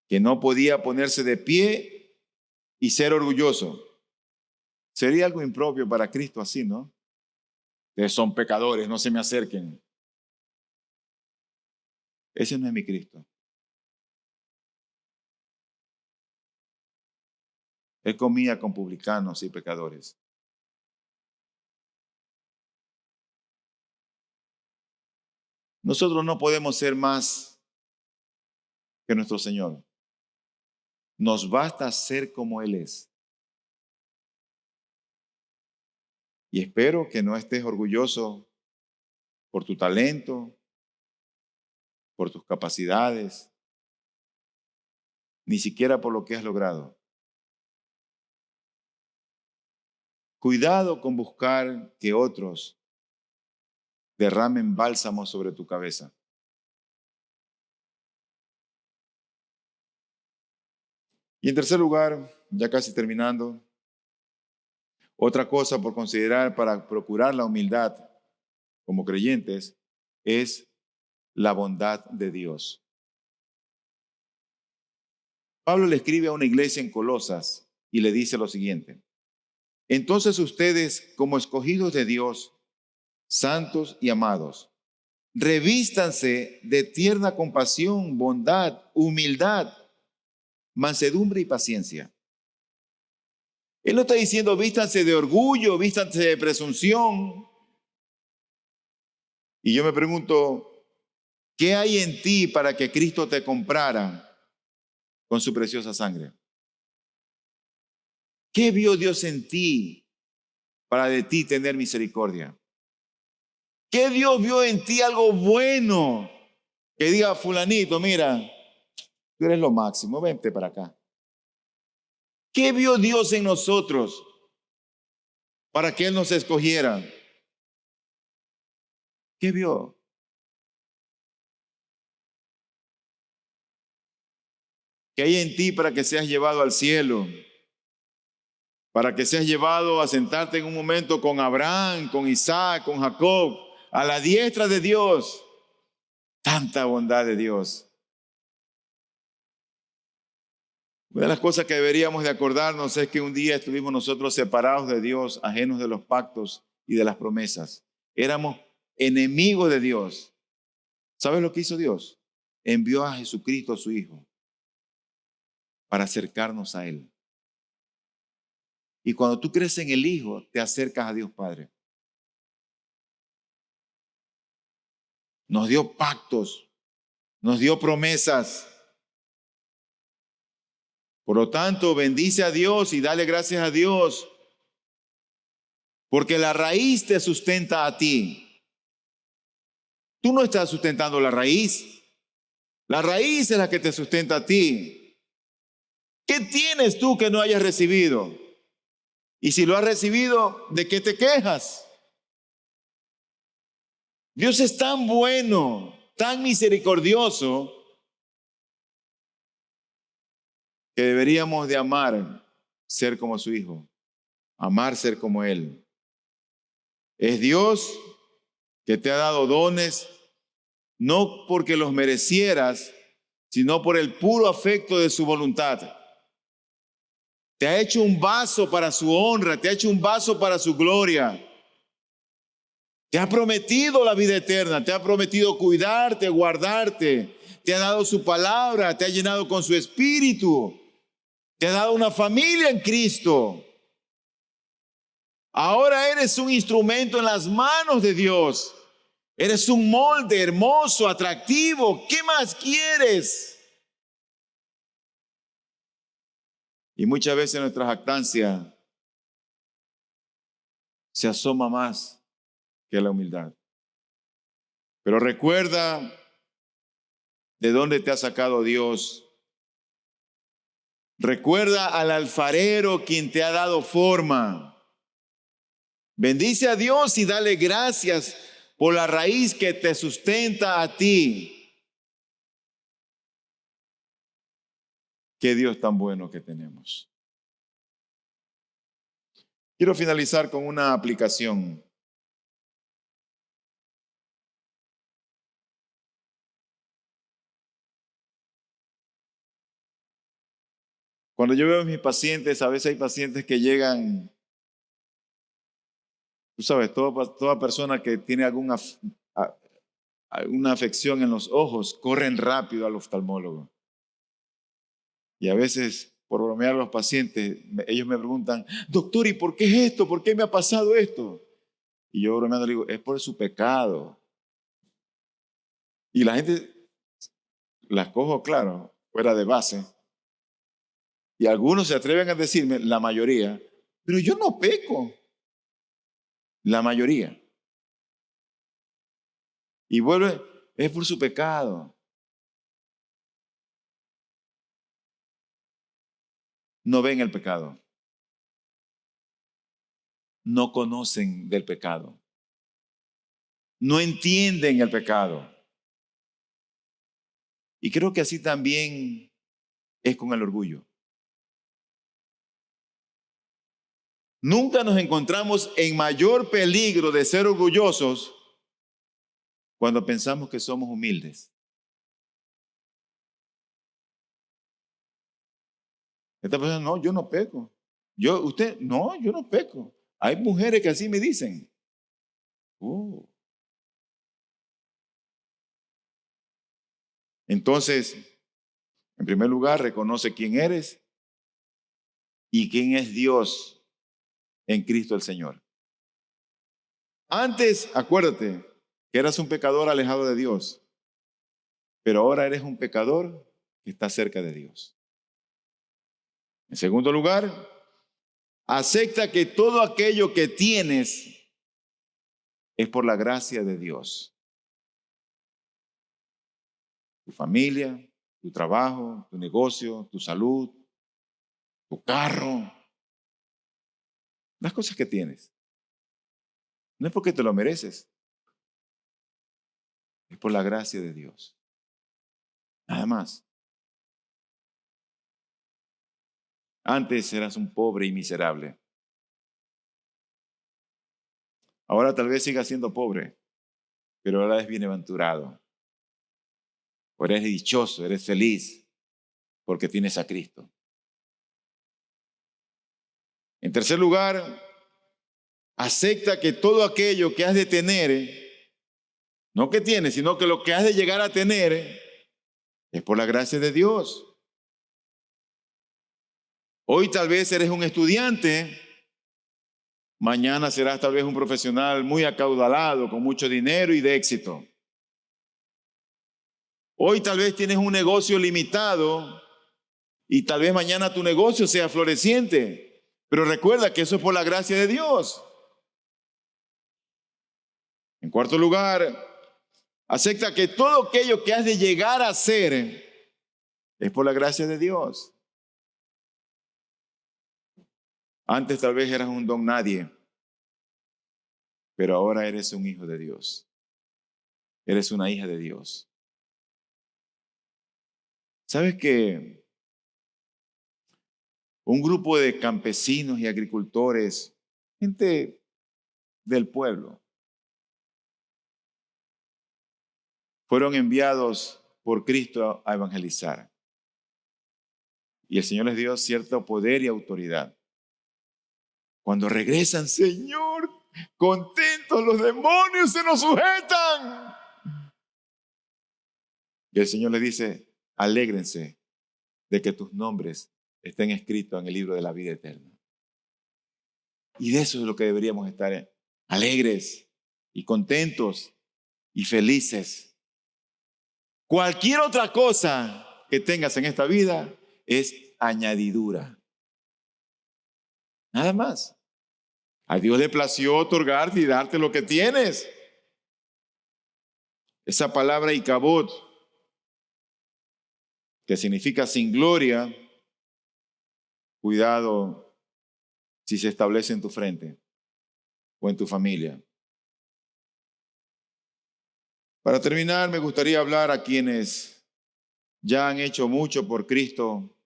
Que no podía ponerse de pie y ser orgulloso. Sería algo impropio para Cristo así, ¿no? Ustedes son pecadores, no se me acerquen. Ese no es mi Cristo. Él comía con publicanos y pecadores. Nosotros no podemos ser más que nuestro Señor. Nos basta ser como Él es. Y espero que no estés orgulloso por tu talento, por tus capacidades, ni siquiera por lo que has logrado. Cuidado con buscar que otros derramen bálsamo sobre tu cabeza. Y en tercer lugar, ya casi terminando, otra cosa por considerar para procurar la humildad como creyentes es la bondad de Dios. Pablo le escribe a una iglesia en Colosas y le dice lo siguiente: entonces ustedes, como escogidos de Dios, santos y amados, revístanse de tierna compasión, bondad, humildad, mansedumbre y paciencia. Él no está diciendo vístanse de orgullo, vístanse de presunción. Y yo me pregunto, ¿qué hay en ti para que Cristo te comprara con su preciosa sangre? ¿Qué vio Dios en ti para de ti tener misericordia? ¿Qué Dios vio en ti algo bueno? Que diga, fulanito, mira, tú eres lo máximo, vente para acá. ¿Qué vio Dios en nosotros para que Él nos escogiera? ¿Qué vio? ¿Qué hay en ti para que seas llevado al cielo? Para que seas llevado a sentarte en un momento con Abraham, con Isaac, con Jacob, a la diestra de Dios. Tanta bondad de Dios. Una de las cosas que deberíamos de acordarnos es que un día estuvimos nosotros separados de Dios, ajenos de los pactos y de las promesas. Éramos enemigos de Dios. ¿Sabes lo que hizo Dios? Envió a Jesucristo, su Hijo, para acercarnos a Él. Y cuando tú crees en el Hijo, te acercas a Dios Padre. Nos dio pactos, nos dio promesas. Por lo tanto, bendice a Dios y dale gracias a Dios, porque la raíz te sustenta a ti. Tú no estás sustentando la raíz. La raíz es la que te sustenta a ti. ¿Qué tienes tú que no hayas recibido? Y si lo has recibido, ¿de qué te quejas? Dios es tan bueno, tan misericordioso, que deberíamos de amar ser como su Hijo, amar ser como Él. Es Dios que te ha dado dones, no porque los merecieras, sino por el puro afecto de su voluntad. Te ha hecho un vaso para su honra, te ha hecho un vaso para su gloria. Te ha prometido la vida eterna, te ha prometido cuidarte, guardarte, te ha dado su palabra, te ha llenado con su espíritu, te ha dado una familia en Cristo. Ahora eres un instrumento en las manos de Dios. Eres un molde hermoso, atractivo. ¿Qué más quieres? Y muchas veces nuestra jactancia se asoma más que la humildad. Pero recuerda de dónde te ha sacado Dios. Recuerda al alfarero quien te ha dado forma. Bendice a Dios y dale gracias por la raíz que te sustenta a ti. Qué Dios tan bueno que tenemos. Quiero finalizar con una aplicación. Cuando yo veo a mis pacientes, a veces hay pacientes que llegan, tú sabes, toda persona que tiene alguna afección en los ojos, corren rápido al oftalmólogo. Y a veces, por bromear a los pacientes, ellos me preguntan, doctor, ¿y por qué es esto? ¿Por qué me ha pasado esto? Y yo bromeando le digo, es por su pecado. Y la gente las cojo, claro, fuera de base. Y algunos se atreven a decirme, la mayoría, pero yo no peco. La mayoría. Y vuelve, es por su pecado. No ven el pecado. No conocen del pecado. No entienden el pecado. Y creo que así también es con el orgullo. Nunca nos encontramos en mayor peligro de ser orgullosos cuando pensamos que somos humildes. Esta persona, no, yo no peco. Usted, no, yo no peco. Hay mujeres que así me dicen. Entonces, en primer lugar, reconoce quién eres y quién es Dios en Cristo el Señor. Antes, acuérdate que eras un pecador alejado de Dios, pero ahora eres un pecador que está cerca de Dios. En segundo lugar, acepta que todo aquello que tienes es por la gracia de Dios. Tu familia, tu trabajo, tu negocio, tu salud, tu carro, las cosas que tienes. No es porque te lo mereces, es por la gracia de Dios. Nada más. Antes eras un pobre y miserable. Ahora tal vez sigas siendo pobre, pero ahora eres bienaventurado. Ahora eres dichoso, eres feliz, porque tienes a Cristo. En tercer lugar, acepta que todo aquello que has de tener, no que tienes, sino que lo que has de llegar a tener, es por la gracia de Dios. Hoy tal vez eres un estudiante, mañana serás tal vez un profesional muy acaudalado, con mucho dinero y de éxito. Hoy tal vez tienes un negocio limitado y tal vez mañana tu negocio sea floreciente. Pero recuerda que eso es por la gracia de Dios. En cuarto lugar, acepta que todo aquello que has de llegar a ser es por la gracia de Dios. Antes tal vez eras un don nadie, pero ahora eres un hijo de Dios. Eres una hija de Dios. ¿Sabes que un grupo de campesinos y agricultores, gente del pueblo, fueron enviados por Cristo a evangelizar. Y el Señor les dio cierto poder y autoridad. Cuando regresan, Señor, contentos, los demonios se nos sujetan. Y el Señor les dice, alégrense de que tus nombres estén escritos en el libro de la vida eterna. Y de eso es lo que deberíamos estar alegres y contentos y felices. Cualquier otra cosa que tengas en esta vida es añadidura. Nada más. A Dios le plació otorgarte y darte lo que tienes. Esa palabra Icabod, que significa sin gloria, cuidado si se establece en tu frente o en tu familia. Para terminar, me gustaría hablar a quienes ya han hecho mucho por Cristo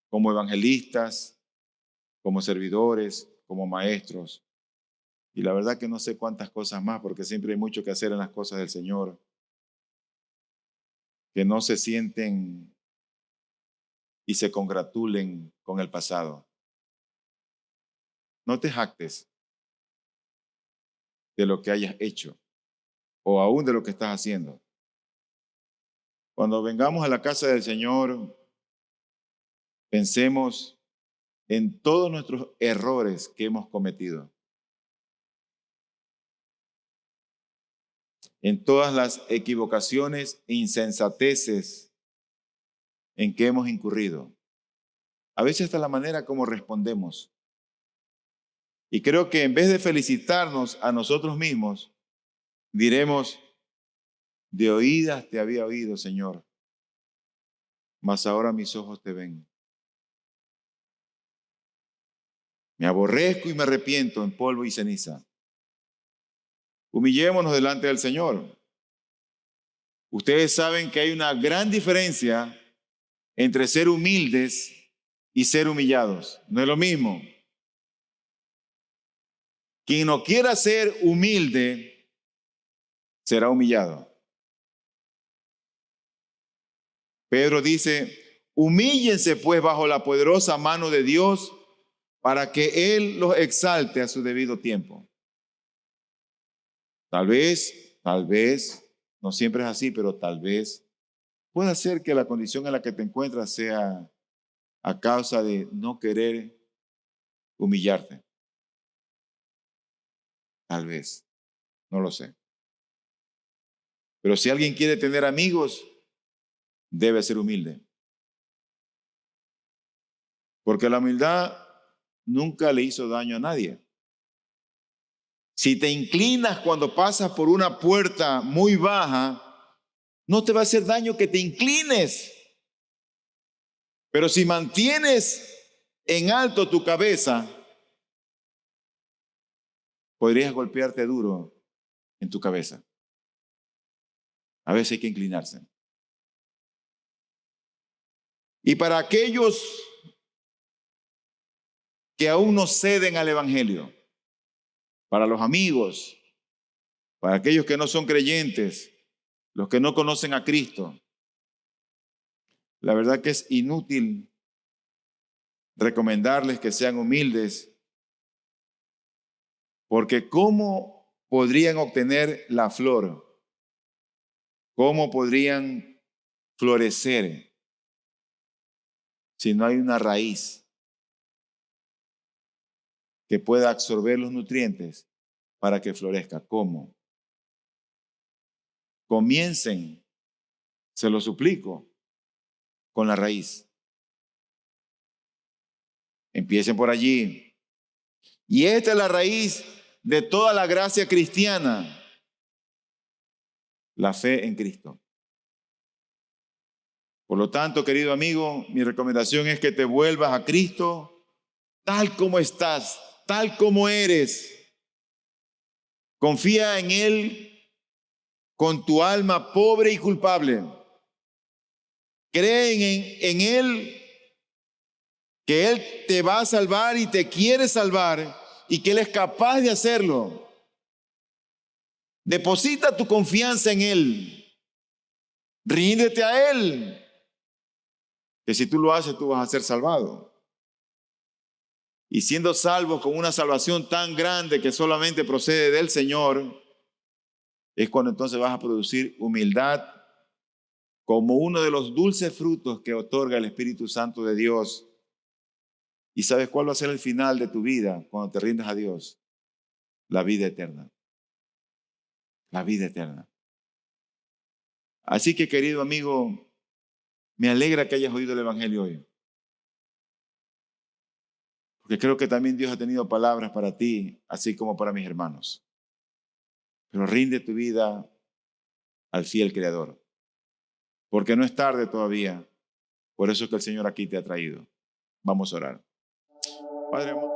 como evangelistas, como servidores, como maestros. Y la verdad que no sé cuántas cosas más, porque siempre hay mucho que hacer en las cosas del Señor, que no se sienten y se congratulen con el pasado. No te jactes de lo que hayas hecho o aún de lo que estás haciendo. Cuando vengamos a la casa del Señor, pensemos en todos nuestros errores que hemos cometido, en todas las equivocaciones e insensateces en que hemos incurrido. A veces hasta la manera como respondemos. Y creo que en vez de felicitarnos a nosotros mismos, diremos, de oídas te había oído, Señor, mas ahora mis ojos te ven. Me aborrezco y me arrepiento en polvo y ceniza. Humillémonos delante del Señor. Ustedes saben que hay una gran diferencia entre ser humildes y ser humillados. No es lo mismo. Quien no quiera ser humilde será humillado. Pedro dice, humíllense pues bajo la poderosa mano de Dios para que Él los exalte a su debido tiempo. Tal vez, no siempre es así, pero tal vez pueda ser que la condición en la que te encuentras sea a causa de no querer humillarte. Tal vez, no lo sé. Pero si alguien quiere tener amigos, debe ser humilde. Porque la humildad nunca le hizo daño a nadie. Si te inclinas cuando pasas por una puerta muy baja, no te va a hacer daño que te inclines. Pero si mantienes en alto tu cabeza, podrías golpearte duro en tu cabeza. A veces hay que inclinarse. Y para aquellos que aún no ceden al Evangelio, para los amigos, para aquellos que no son creyentes, los que no conocen a Cristo, la verdad que es inútil recomendarles que sean humildes, porque ¿cómo podrían obtener la flor? ¿Cómo podrían florecer si no hay una raíz que pueda absorber los nutrientes para que florezca? ¿Cómo? Comiencen, se lo suplico, con la raíz. Empiecen por allí. Y esta es la raíz de toda la gracia cristiana, la fe en Cristo. Por lo tanto, querido amigo, mi recomendación es que te vuelvas a Cristo tal como estás, tal como eres. Confía en Él con tu alma pobre y culpable. Creen en Él que Él te va a salvar y te quiere salvar y que Él es capaz de hacerlo. Deposita tu confianza en Él. Ríndete a Él. Que si tú lo haces, tú vas a ser salvado. Y siendo salvo con una salvación tan grande que solamente procede del Señor, es cuando entonces vas a producir humildad como uno de los dulces frutos que otorga el Espíritu Santo de Dios. ¿Y sabes cuál va a ser el final de tu vida cuando te rindas a Dios? La vida eterna. La vida eterna. Así que, querido amigo, me alegra que hayas oído el Evangelio hoy. Porque creo que también Dios ha tenido palabras para ti, así como para mis hermanos. Pero rinde tu vida al fiel Creador. Porque no es tarde todavía. Por eso es que el Señor aquí te ha traído. Vamos a orar. Padre amado.